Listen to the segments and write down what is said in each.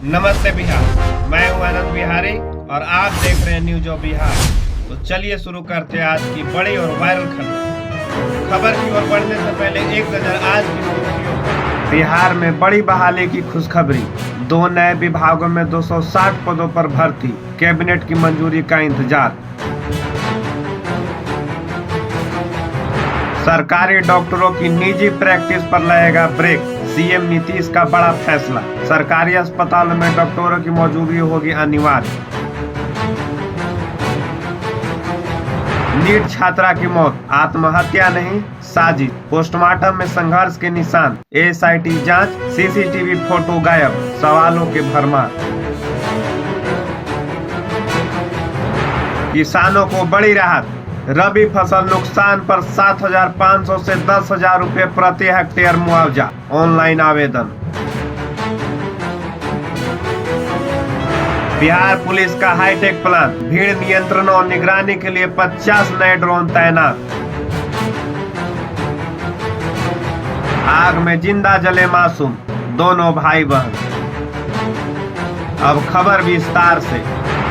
नमस्ते बिहार, मैं हूं आनंद बिहारी और आप देख रहे हैं न्यूज ऑफ बिहार। तो चलिए शुरू करते हैं आज की बड़ी और वायरल खबर की ओर बढ़ने से पहले एक नजर आज की सुर्खियों पर। बिहार में बड़ी बहाली की खुशखबरी, 2 नए विभागों में 260 पदों पर भर्ती, कैबिनेट की मंजूरी का इंतजार। सरकारी डॉक्टरों की निजी प्रैक्टिस पर लगेगा ब्रेक, सीएम नीतीश का बड़ा फैसला। सरकारी अस्पतालों में डॉक्टरों की मौजूदगी होगी अनिवार्य। नीट छात्रा की मौत आत्महत्या नहीं साजिश, पोस्टमार्टम में संघर्ष के निशान। एसआईटी जांच, सीसीटीवी फोटो गायब, सवालों के भरमार। किसानों को बड़ी राहत, रबी फसल नुकसान पर 7,500 से 10,000 रुपये प्रति हेक्टेयर मुआवजा, ऑनलाइन आवेदन। बिहार पुलिस का हाईटेक प्लान, भीड़ नियंत्रण और निगरानी के लिए 50 नए ड्रोन तैनात। आग में जिंदा जले मासूम, दोनों भाई बहन। अब खबर विस्तार से,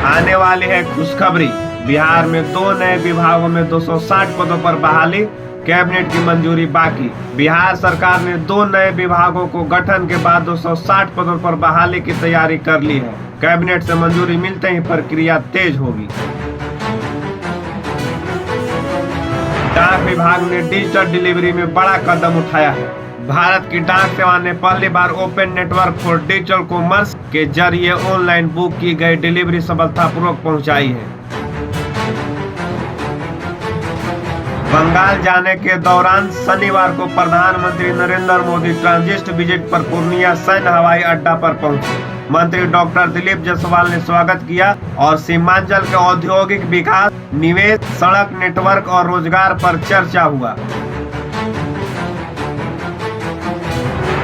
आने वाली है खुशखबरी। बिहार में 2 नए विभागों में 260 पदों पर बहाली, कैबिनेट की मंजूरी बाकी। बिहार सरकार ने 2 नए विभागों को गठन के बाद 260 पदों पर बहाली की तैयारी कर ली है। कैबिनेट से मंजूरी मिलते ही प्रक्रिया तेज होगी। डाक विभाग ने डिजिटल डिलीवरी में बड़ा कदम उठाया है। भारत की डाक सेवा ने पहली बार open network for digital commerce के जरिए ऑनलाइन बुक की गई डिलीवरी सफलतापूर्वक पहुंचाई है। बंगाल जाने के दौरान शनिवार को प्रधानमंत्री नरेंद्र मोदी ट्रांजिट विजिट पर पूर्णिया सैन्य हवाई अड्डा पर पहुंचे। मंत्री डॉक्टर दिलीप जायसवाल ने स्वागत किया और सीमांचल के औद्योगिक विकास, निवेश, सड़क नेटवर्क और रोजगार पर चर्चा हुआ।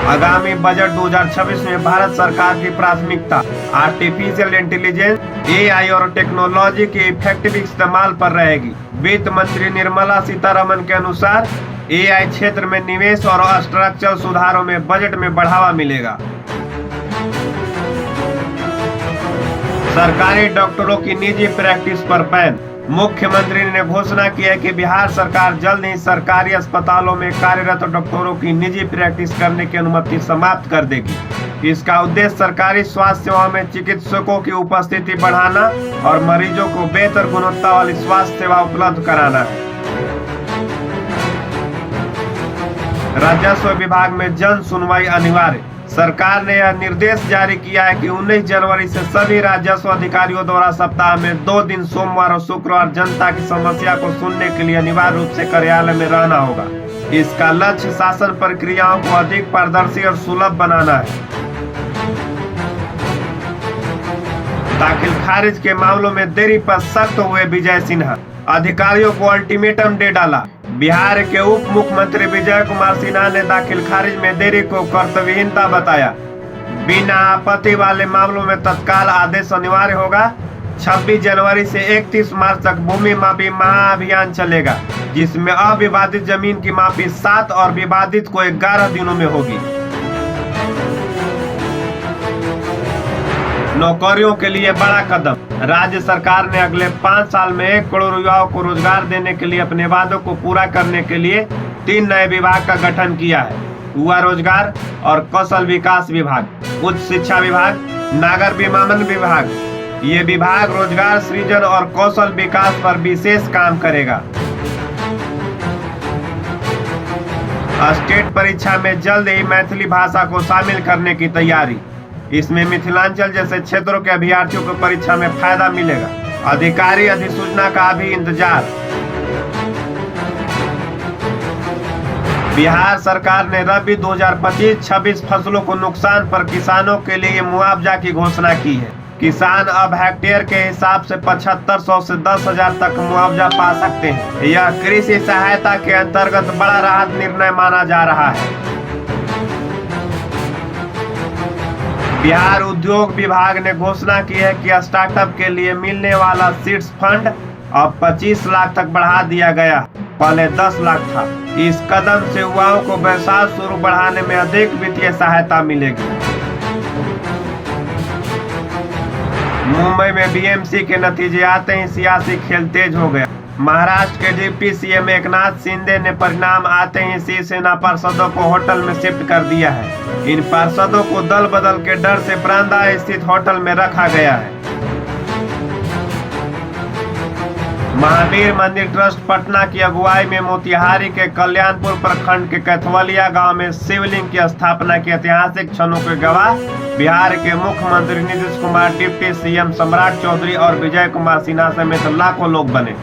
आगामी बजट 2026 में भारत सरकार की प्राथमिकता आर्टिफिशियल इंटेलिजेंस, एआई और टेक्नोलॉजी के इफेक्टिव इस्तेमाल पर रहेगी। वित्त मंत्री निर्मला सीतारमन के अनुसार एआई क्षेत्र में निवेश और स्ट्रक्चरल सुधारों में बजट में बढ़ावा मिलेगा। सरकारी डॉक्टरों की निजी प्रैक्टिस पर बैन, मुख्यमंत्री ने घोषणा की है कि बिहार सरकार जल्द ही सरकारी अस्पतालों में कार्यरत डॉक्टरों की निजी प्रैक्टिस करने की अनुमति समाप्त कर देगी। इसका उद्देश्य सरकारी स्वास्थ्य सेवाओं में चिकित्सकों की उपस्थिति बढ़ाना और मरीजों को बेहतर गुणवत्ता वाली स्वास्थ्य सेवा उपलब्ध कराना है। राजस्व विभाग में जन सुनवाई अनिवार्य, सरकार ने यह निर्देश जारी किया है कि 19 जनवरी से सभी राजस्व अधिकारियों द्वारा सप्ताह में 2 दिन सोमवार और शुक्रवार जनता की समस्या को सुनने के लिए अनिवार्य रूप से कार्यालय में रहना होगा। इसका लक्ष्य शासन प्रक्रियाओं को अधिक पारदर्शी और सुलभ बनाना है। दाखिल खारिज के मामलों में देरी पर सख्त हुए विजय सिन्हा, अधिकारियों को अल्टीमेटम दे डाला। बिहार के उप मुख्यमंत्री विजय कुमार सिन्हा ने दाखिल खारिज में देरी को कर्तव्यहीनता बताया। बिना आपत्ति वाले मामलों में तत्काल आदेश अनिवार्य होगा। 26 जनवरी से 31 मार्च तक भूमि मापी महाअभियान चलेगा, जिसमें अविवादित जमीन की मापी 7 और विवादित को 11 दिनों में होगी। नौकरियों के लिए बड़ा कदम, राज्य सरकार ने अगले 5 साल में 1 करोड़ युवाओं को रोजगार देने के लिए अपने वादों को पूरा करने के लिए 3 नए विभाग का गठन किया है। युवा रोजगार और कौशल विकास विभाग, उच्च शिक्षा विभाग, नागर विमानन विभाग। ये विभाग रोजगार सृजन और कौशल विकास पर विशेष काम करेगा। स्टेट परीक्षा में जल्द ही मैथिली भाषा को शामिल करने की तैयारी। इसमें मिथिलांचल जैसे क्षेत्रों के अभ्यर्थियों को परीक्षा में फायदा मिलेगा। अधिकारी अधिसूचना का भी इंतजार। बिहार सरकार ने रबी 2025-26 फसलों को नुकसान पर किसानों के लिए मुआवजा की घोषणा की है। किसान अब हेक्टेयर के हिसाब से 7500 से 10,000 तक मुआवजा पा सकते हैं। यह कृषि सहायता के अंतर्गत बड़ा राहत निर्णय माना जा रहा है। बिहार उद्योग विभाग ने घोषणा की है कि स्टार्टअप के लिए मिलने वाला सीड्स फंड अब 25 लाख तक बढ़ा दिया गया, पहले 10 लाख था। इस कदम से युवाओं को व्यवसाय शुरू बढ़ाने में अधिक वित्तीय सहायता मिलेगी। मुंबई में बीएमसी के नतीजे आते ही सियासी खेल तेज हो गया। महाराष्ट्र के डिप्टी सीएम एकनाथ शिंदे ने परिणाम आते ही शिवसेना पार्षदों को होटल में शिफ्ट कर दिया है। इन पार्षदों को दल बदल के डर से प्रांदा स्थित होटल में रखा गया है। महावीर मंदिर ट्रस्ट पटना की अगुवाई में मोतिहारी के कल्याणपुर प्रखंड के कैथवलिया गांव में शिवलिंग की स्थापना की ऐतिहासिक क्षणों के गवाह बिहार के मुख्यमंत्री नीतीश कुमार, डिप्टी सीएम सम्राट चौधरी और विजय कुमार सिन्हा समेत लाखों लोग बने।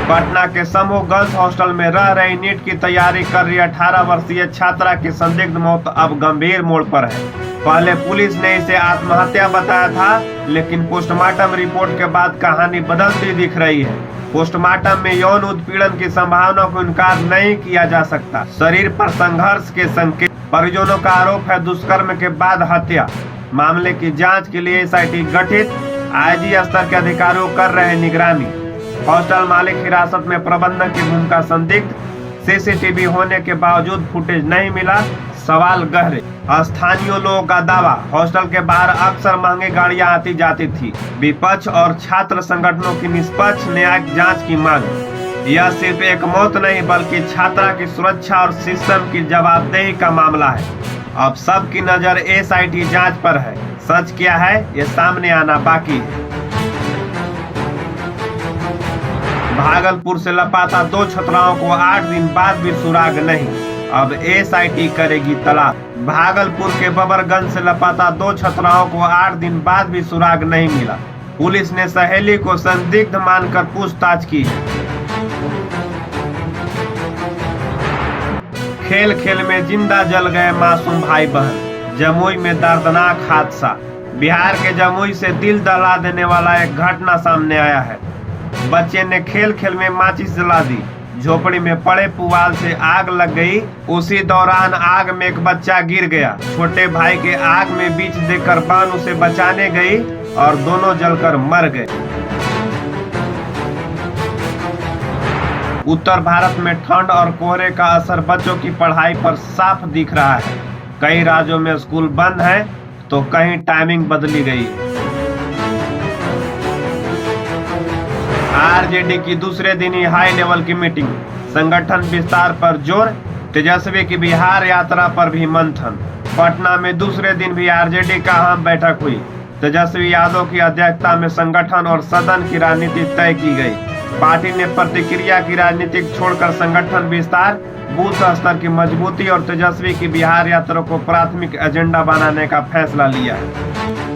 पटना के समूह गर्ल्स हॉस्टल में रह रही नीट की तैयारी कर रही 18 वर्षीय छात्रा की संदिग्ध मौत अब गंभीर मोड़ पर है। पहले पुलिस ने इसे आत्महत्या बताया था, लेकिन पोस्टमार्टम रिपोर्ट के बाद कहानी बदलती दिख रही है। पोस्टमार्टम में यौन उत्पीड़न की संभावना को इनकार नहीं किया जा सकता। शरीर पर संघर्ष के संकेत। परिजनों का आरोप है दुष्कर्म के बाद हत्या। मामले की जांच के लिए एसआईटी गठित। आईजी स्तर के अधिकारियों कर रहे निगरानी। हॉस्टल मालिक हिरासत में, प्रबंधक की भूमिका संदिग्ध। सीसीटीवी होने के बावजूद फुटेज नहीं मिला, सवाल गहरे। स्थानीय लोगों का दावा, हॉस्टल के बाहर अक्सर महंगी गाड़ियां आती जाती थी। विपक्ष और छात्र संगठनों की निष्पक्ष न्यायिक जांच की मांग। यह सिर्फ एक मौत नहीं बल्कि छात्रा की सुरक्षा और सिस्टम की जवाबदेही का मामला है। अब सबकी नजर एसआईटी जांच पर है। सच क्या है ये सामने आना बाकी है। भागलपुर से लापता 2 छात्राओं को 8 दिन बाद भी सुराग नहीं, अब एसआईटी करेगी तलाश। भागलपुर के बबरगंज से लापता 2 छात्राओं को 8 दिन बाद भी सुराग नहीं मिला। पुलिस ने सहेली को संदिग्ध मानकर पूछताछ की है। खेल खेल में जिंदा जल गए मासूम भाई बहन। जमुई में दर्दनाक हादसा। बिहार के जमुई से दिल दहला देने वाला एक घटना सामने आया है। बच्चे ने खेल खेल में माचिस जला दी। झोपड़ी में पड़े पुआल से आग लग गई। उसी दौरान आग में एक बच्चा गिर गया। छोटे भाई के आग में बीच देकर बहन उसे बचाने गई और दोनों जलकर मर गए। उत्तर भारत में ठंड और कोहरे का असर बच्चों की पढ़ाई पर साफ दिख रहा है। कई राज्यों में स्कूल बंद है तो कहीं टाइमिंग बदली गई है। आरजेडी की दूसरे दिन ही हाई लेवल की मीटिंग। संगठन विस्तार पर जोर। तेजस्वी की बिहार यात्रा पर भी मंथन। पटना में दूसरे दिन भी आरजेडी का अहम बैठक हुई। तेजस्वी यादव की अध्यक्षता में संगठन और सदन की रणनीति तय की गई। पार्टी ने प्रतिक्रिया की राजनीति छोड़कर संगठन विस्तार, बूथ स्तर की मजबूती और तेजस्वी की बिहार यात्रा को प्राथमिक एजेंडा बनाने का फैसला लिया है।